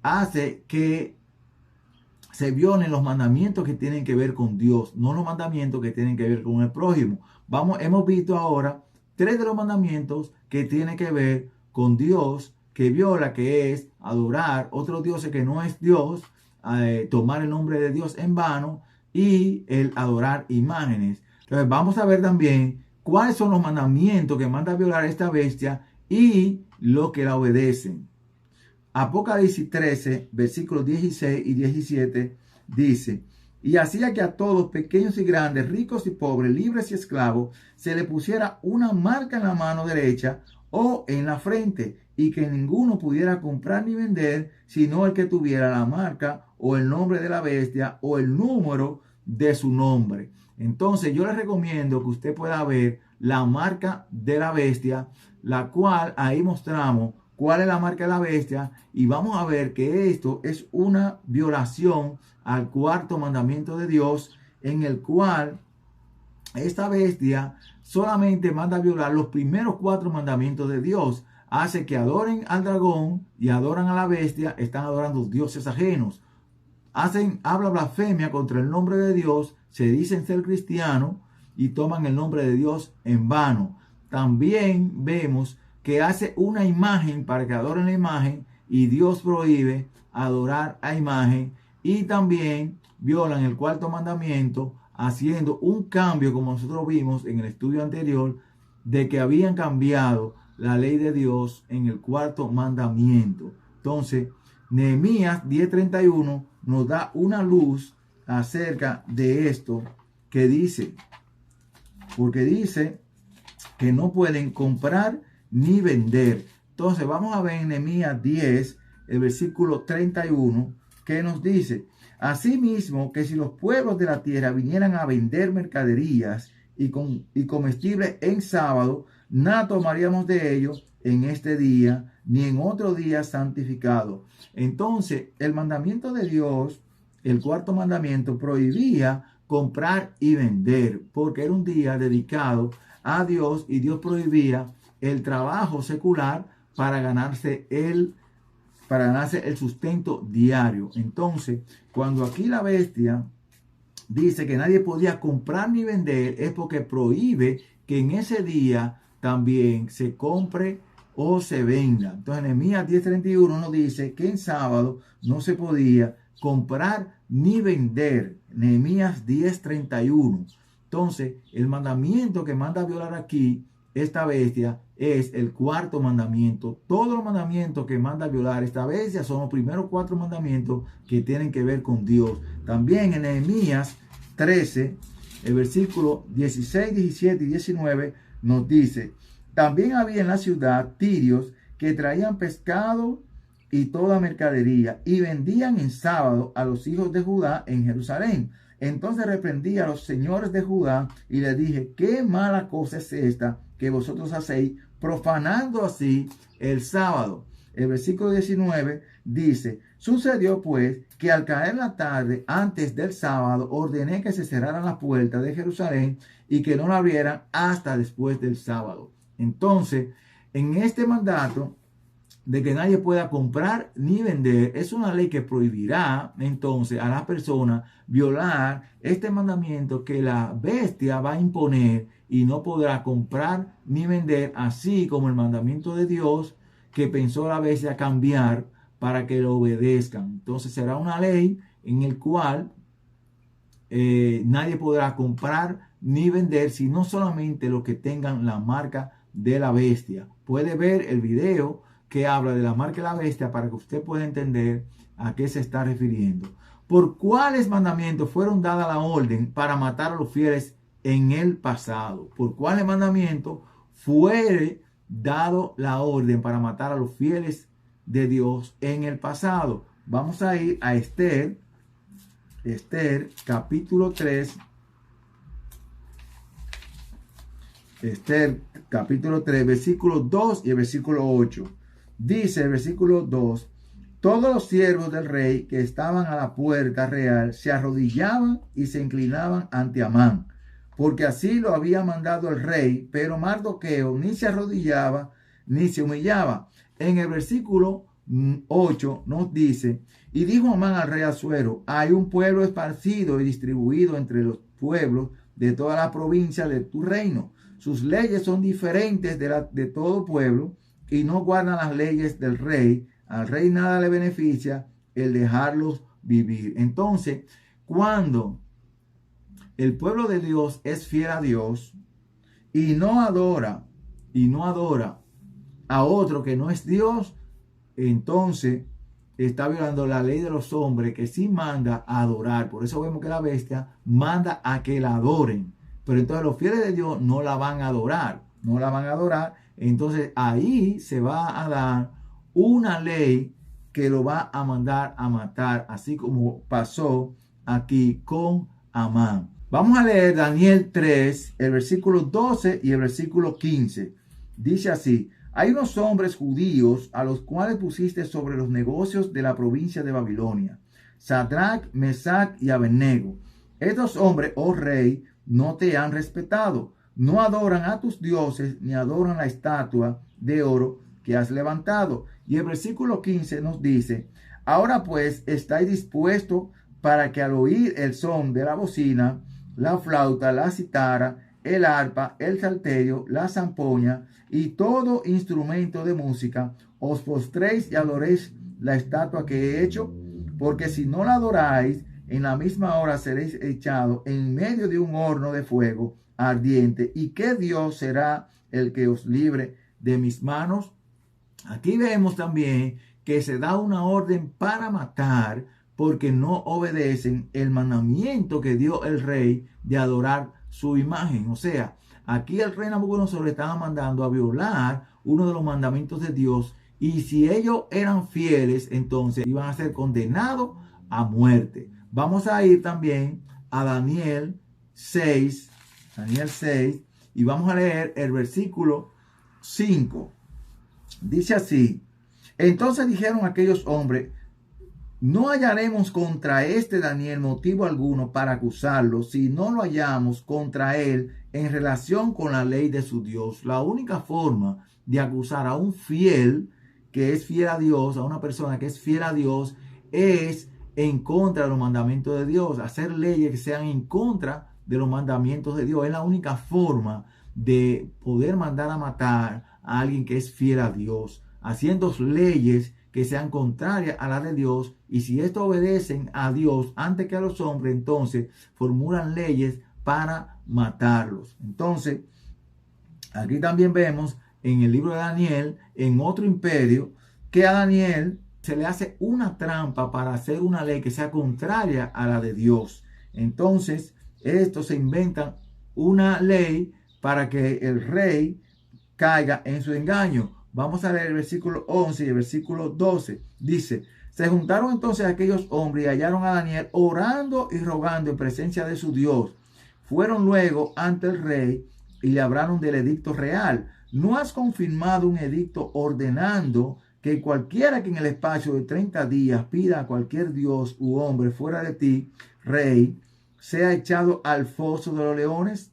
S1: hace que se violen los mandamientos que tienen que ver con Dios, no los mandamientos que tienen que ver con el prójimo. Hemos visto ahora 3 de los mandamientos que tienen que ver con Dios, que viola, que es adorar otros dioses que no es Dios, tomar el nombre de Dios en vano y el adorar imágenes. Entonces vamos a ver también cuáles son los mandamientos que manda a violar esta bestia y los que la obedecen. Apocalipsis 13, versículos 16 y 17 dice: y hacía que a todos, pequeños y grandes, ricos y pobres, libres y esclavos, se le pusiera una marca en la mano derecha o en la frente, y que ninguno pudiera comprar ni vender, sino el que tuviera la marca o el nombre de la bestia o el número de su nombre. Entonces yo les recomiendo que usted pueda ver la marca de la bestia, la cual ahí mostramos cuál es la marca de la bestia, y vamos a ver que esto es una violación al cuarto mandamiento de Dios, en el cual esta bestia solamente manda a violar los primeros 4 mandamientos de Dios. Hace que adoren al dragón y adoran a la bestia, están adorando dioses ajenos. Habla blasfemia contra el nombre de Dios, se dicen ser cristianos y toman el nombre de Dios en vano. También vemos que hace una imagen para que adoren la imagen, y Dios prohíbe adorar a imagen, y también violan el cuarto mandamiento, haciendo un cambio, como nosotros vimos en el estudio anterior, de que habían cambiado la ley de Dios en el cuarto mandamiento. Entonces, Nehemías 10:31 nos da una luz acerca de esto que dice, porque dice que no pueden comprar ni vender. Entonces vamos a ver en Nehemías 10, el versículo 31, que nos dice: asimismo, que si los pueblos de la tierra vinieran a vender mercaderías y comestibles en sábado, nada tomaríamos de ellos en este día, ni en otro día santificado. Entonces, el mandamiento de Dios, el cuarto mandamiento, prohibía comprar y vender, porque era un día dedicado a Dios, y Dios prohibía el trabajo secular para ganarse el sustento diario. Entonces, cuando aquí la bestia dice que nadie podía comprar ni vender, es porque prohíbe que en ese día también se compre o se venda. Entonces, Nehemías 10:31 nos dice que en sábado no se podía comprar ni vender. Nehemías 10:31. Entonces, el mandamiento que manda a violar aquí esta bestia es el cuarto mandamiento. Todos los mandamientos que manda a violar esta bestia son los primeros 4 mandamientos que tienen que ver con Dios. También en Nehemías 13, el versículo 16, 17 y 19 nos dice: también había en la ciudad tirios que traían pescado y toda mercadería, y vendían en sábado a los hijos de Judá en Jerusalén. Entonces reprendí a los señores de Judá y les dije: qué mala cosa es esta que vosotros hacéis, profanando así el sábado. El versículo 19 dice: sucedió pues que al caer la tarde antes del sábado, ordené que se cerraran las puertas de Jerusalén y que no la abrieran hasta después del sábado. Entonces, en este mandato de que nadie pueda comprar ni vender, es una ley que prohibirá entonces a las personas violar este mandamiento que la bestia va a imponer, y no podrá comprar ni vender, así como el mandamiento de Dios que pensó la bestia cambiar para que lo obedezcan. Entonces será una ley en el cual nadie podrá comprar ni vender, sino solamente los que tengan la marca de la bestia. Puede ver el video que habla de la marca de la bestia para que usted pueda entender a qué se está refiriendo. ¿Por cuáles mandamientos fueron dadas la orden para matar a los fieles en el pasado? ¿Por cuáles mandamientos fue dado la orden para matar a los fieles de Dios en el pasado? Vamos a ir a Esther capítulo 3. Esther capítulo 3, versículo 2 y el versículo 8. Dice el versículo 2: todos los siervos del rey que estaban a la puerta real se arrodillaban y se inclinaban ante Amán, porque así lo había mandado el rey, pero Mardoqueo ni se arrodillaba ni se humillaba. En el versículo 8 nos dice: y dijo Amán al rey Asuero: hay un pueblo esparcido y distribuido entre los pueblos de toda la provincia de tu reino. Sus leyes son diferentes de todo pueblo, y no guardan las leyes del rey. Al rey nada le beneficia el dejarlos vivir. Entonces, cuando el pueblo de Dios es fiel a Dios y no adora a otro que no es Dios, entonces está violando la ley de los hombres, que sí manda a adorar. Por eso vemos que la bestia manda a que la adoren. Pero entonces los fieles de Dios no la van a adorar. No la van a adorar. Entonces ahí se va a dar una ley que lo va a mandar a matar, así como pasó aquí con Amán. Vamos a leer Daniel 3, el versículo 12 y el versículo 15. Dice así: hay unos hombres judíos a los cuales pusiste sobre los negocios de la provincia de Babilonia, Sadrach, Mesach y Abednego. Estos hombres, oh rey, no te han respetado, no adoran a tus dioses ni adoran la estatua de oro que has levantado. Y el versículo 15 nos dice: ahora pues estáis dispuestos para que al oír el son de la bocina, la flauta, la citara, el arpa, el salterio, la zampoña y todo instrumento de música, os postréis y adoréis la estatua que he hecho, porque si no la adoráis, en la misma hora seréis echados en medio de un horno de fuego ardiente. ¿Y qué Dios será el que os libre de mis manos? Aquí vemos también que se da una orden para matar porque no obedecen el mandamiento que dio el rey de adorar su imagen. O sea, aquí el rey Nabucodonosor le estaba mandando a violar uno de los mandamientos de Dios, y si ellos eran fieles, entonces iban a ser condenados a muerte. Vamos a ir también a Daniel 6, y vamos a leer el versículo 5. Dice así: entonces dijeron aquellos hombres: no hallaremos contra este Daniel motivo alguno para acusarlo, si no lo hallamos contra él en relación con la ley de su Dios. La única forma de acusar a un fiel que es fiel a Dios, a una persona que es fiel a Dios, es en contra de los mandamientos de Dios. Hacer leyes que sean en contra de los mandamientos de Dios es la única forma de poder mandar a matar a alguien que es fiel a Dios, haciendo leyes que sean contrarias a las de Dios. Y si estos obedecen a Dios antes que a los hombres, entonces formulan leyes para matarlos. Entonces, aquí también vemos en el libro de Daniel, en otro imperio, que a Daniel se le hace una trampa para hacer una ley que sea contraria a la de Dios. Entonces, estos se inventan una ley para que el rey caiga en su engaño. Vamos a leer el versículo 11 y el versículo 12. Dice: se juntaron entonces aquellos hombres y hallaron a Daniel orando y rogando en presencia de su Dios. Fueron luego ante el rey y le hablaron del edicto real. ¿No has confirmado un edicto ordenando que cualquiera que en el espacio de 30 días pida a cualquier dios u hombre fuera de ti, rey, sea echado al foso de los leones?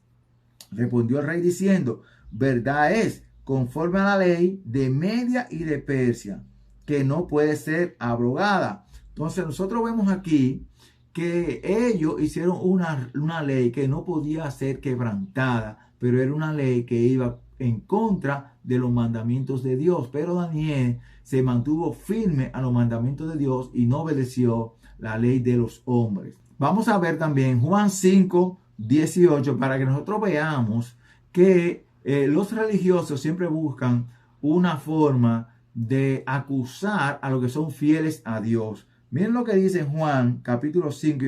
S1: Respondió el rey diciendo: verdad es, conforme a la ley de Media y de Persia, que no puede ser abrogada. Entonces nosotros vemos aquí que ellos hicieron una ley que no podía ser quebrantada, pero era una ley que iba en contra de los mandamientos de Dios. Pero Daniel se mantuvo firme a los mandamientos de Dios y no obedeció la ley de los hombres. Vamos a ver también Juan 5, 18, para que nosotros veamos que los religiosos siempre buscan una forma de acusar a los que son fieles a Dios. Miren lo que dice en Juan capítulo 5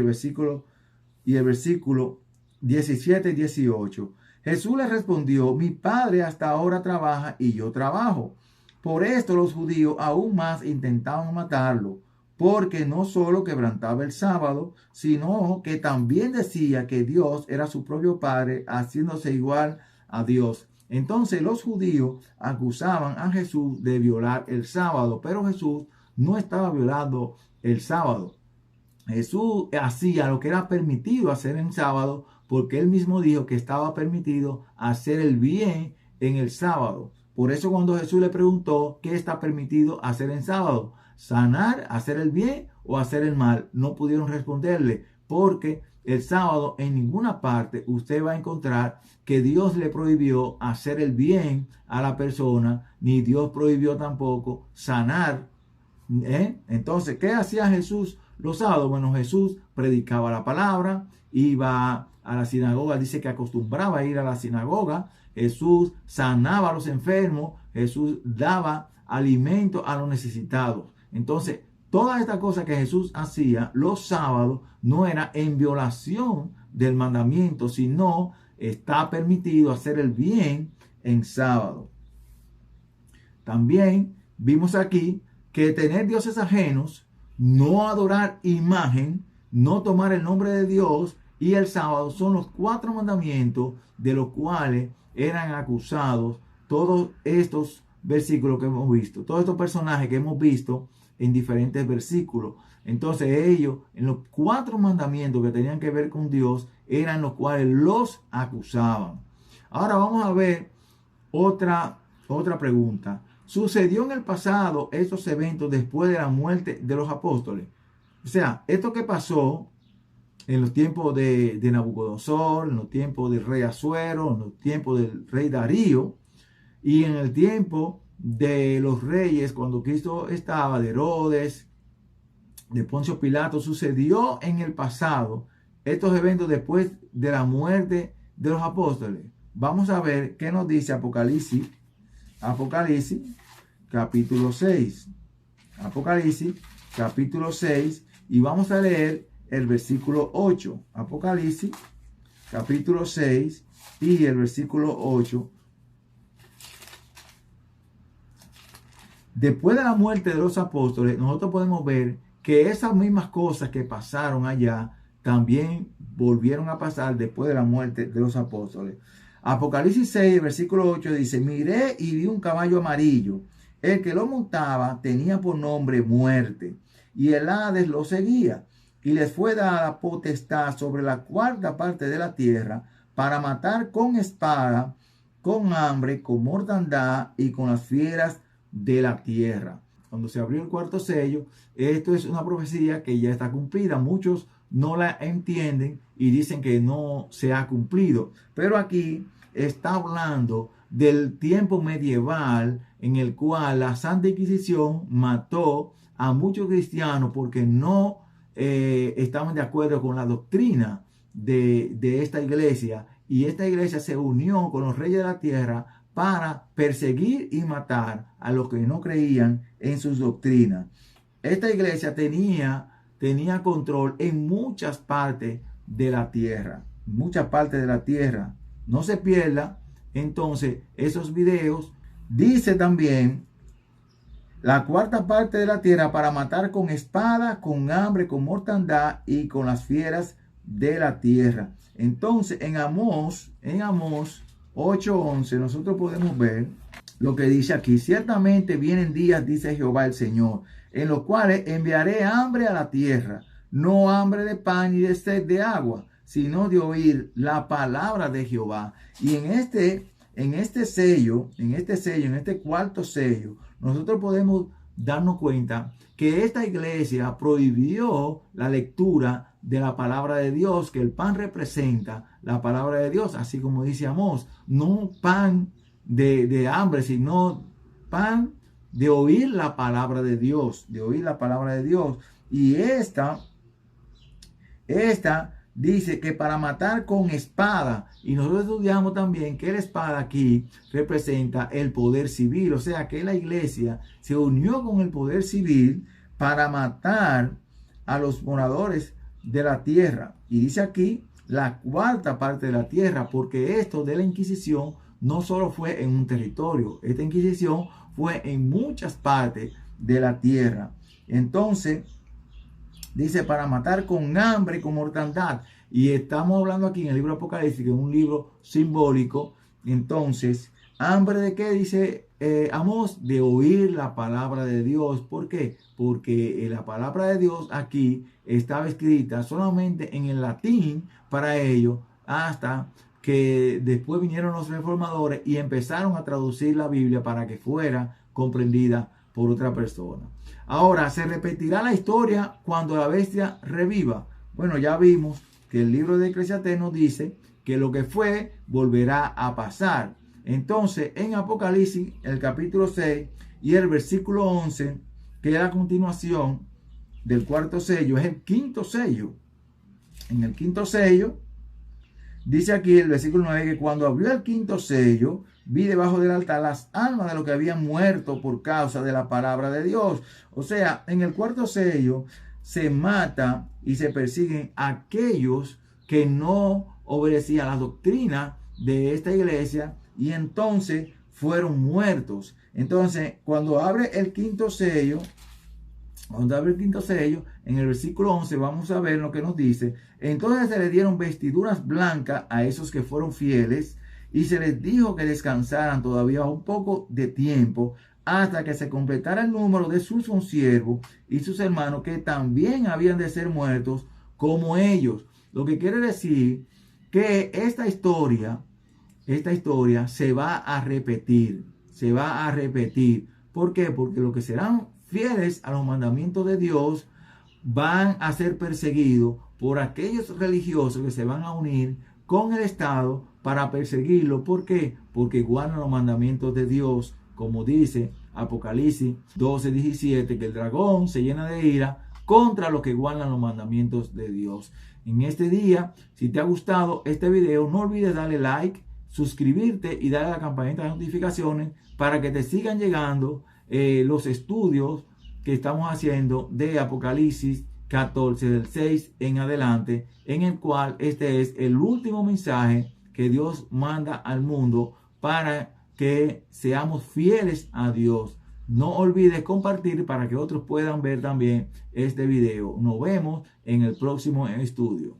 S1: y el versículo 17 y 18. Jesús le respondió: mi Padre hasta ahora trabaja y yo trabajo. Por esto los judíos aún más intentaban matarlo, porque no solo quebrantaba el sábado, sino que también decía que Dios era su propio Padre, haciéndose igual a Dios. Entonces los judíos acusaban a Jesús de violar el sábado, pero Jesús no estaba violando el sábado. Jesús hacía lo que era permitido hacer en sábado, porque él mismo dijo que estaba permitido hacer el bien en el sábado. Por eso cuando Jesús le preguntó qué está permitido hacer en sábado, sanar, hacer el bien o hacer el mal, no pudieron responderle, porque el sábado en ninguna parte usted va a encontrar que Dios le prohibió hacer el bien a la persona, ni Dios prohibió tampoco sanar. Entonces, ¿qué hacía Jesús los sábados? Bueno, Jesús predicaba la palabra, iba a la sinagoga, dice que acostumbraba a ir a la sinagoga. Jesús sanaba a los enfermos, Jesús daba alimento a los necesitados. Entonces, todas estas cosas que Jesús hacía los sábados no era en violación del mandamiento, sino está permitido hacer el bien en sábado. También vimos aquí que tener dioses ajenos, no adorar imagen, no tomar el nombre de Dios y el sábado son los 4 mandamientos de los cuales eran acusados todos estos versículos que hemos visto, todos estos personajes que hemos visto en diferentes versículos. Entonces ellos, en los 4 mandamientos que tenían que ver con Dios, eran los cuales los acusaban. Ahora vamos a ver otra pregunta. ¿Sucedió en el pasado estos eventos después de la muerte de los apóstoles? O sea, esto que pasó en los tiempos de Nabucodonosor, en los tiempos del rey Asuero, en los tiempos del rey Darío y en el tiempo de los reyes cuando Cristo estaba, de Herodes, de Poncio Pilato, sucedió en el pasado estos eventos después de la muerte de los apóstoles. Vamos a ver qué nos dice Apocalipsis capítulo 6. Apocalipsis capítulo 6 y vamos a leer el versículo 8. Apocalipsis capítulo 6 y el versículo 8. Después de la muerte de los apóstoles, nosotros podemos ver que esas mismas cosas que pasaron allá también volvieron a pasar después de la muerte de los apóstoles. Apocalipsis 6, versículo 8 dice: miré y vi un caballo amarillo. El que lo montaba tenía por nombre Muerte, y el Hades lo seguía. Y les fue dada potestad sobre la 4ª parte de la tierra para matar con espada, con hambre, con mortandad y con las fieras de la tierra. Cuando se abrió el 4º sello, esto es una profecía que ya está cumplida. Muchos no la entienden y dicen que no se ha cumplido. Pero aquí está hablando del tiempo medieval en el cual la Santa Inquisición mató a muchos cristianos porque no estaban de acuerdo con la doctrina de esta iglesia. Y esta iglesia se unió con los reyes de la tierra para perseguir y matar a los que no creían en sus doctrinas. Esta iglesia tenía control en muchas partes de la tierra. Muchas partes de la tierra. No se pierda entonces esos videos. Dice también la 4ª parte de la tierra para matar con espada, con hambre, con mortandad y con las fieras de la tierra. Entonces en Amós 8:11 nosotros podemos ver lo que dice aquí: ciertamente vienen días, dice Jehová el Señor, en los cuales enviaré hambre a la tierra, no hambre de pan ni de sed de agua, sino de oír la palabra de Jehová. Y en este 4º sello, nosotros podemos darnos cuenta que esta iglesia prohibió la lectura de la palabra de Dios, que el pan representa la palabra de Dios, así como dice Amós, no pan de hambre, sino pan de oír la palabra de Dios, Y esta dice que para matar con espada, y nosotros estudiamos también que la espada aquí representa el poder civil, o sea que la iglesia se unió con el poder civil para matar a los moradores de la tierra. Y dice aquí la 4ª parte de la tierra, porque esto de la Inquisición no solo fue en un territorio, esta Inquisición fue en muchas partes de la tierra. Entonces dice para matar con hambre y con mortandad. Y estamos hablando aquí en el libro Apocalipsis, que es un libro simbólico. Entonces, ¿hambre de qué? Dice Amós, de oír la palabra de Dios. ¿Por qué? Porque la palabra de Dios aquí estaba escrita solamente en el latín para ellos, hasta que después vinieron los reformadores y empezaron a traducir la Biblia para que fuera comprendida por otra persona. Ahora, ¿se repetirá la historia cuando la bestia reviva? Bueno, ya vimos que el libro de Eclesiastés nos dice que lo que fue volverá a pasar. Entonces, en Apocalipsis, el capítulo 6 y el versículo 11, que es la continuación del 4º sello, es el 5º sello. En el 5º sello, dice aquí el versículo 9, que cuando abrió el 5º sello, vi debajo del altar las almas de los que habían muerto por causa de la palabra de Dios. O sea, en el 4º sello se mata y se persiguen a aquellos que no obedecían la doctrina de esta iglesia y entonces fueron muertos. Entonces, cuando abre el 5º sello, en el versículo 11 vamos a ver lo que nos dice. Entonces se le dieron vestiduras blancas a esos que fueron fieles y se les dijo que descansaran todavía un poco de tiempo hasta que se completara el número de sus consiervos y sus hermanos que también habían de ser muertos como ellos. Lo que quiere decir que esta historia se va a repetir, se va a repetir. ¿Por qué? Porque los que serán fieles a los mandamientos de Dios van a ser perseguidos por aquellos religiosos que se van a unir con el Estado para perseguirlo. ¿Por qué? Porque guardan los mandamientos de Dios, como dice Apocalipsis 12:17, que el dragón se llena de ira contra los que guardan los mandamientos de Dios. En este día, si te ha gustado este video, no olvides darle like, suscribirte y darle a la campanita de notificaciones para que te sigan llegando los estudios que estamos haciendo de Apocalipsis 14 del 6 en adelante, en el cual este es el último mensaje que Dios manda al mundo para que seamos fieles a Dios. No olvides compartir para que otros puedan ver también este video. Nos vemos en el próximo estudio.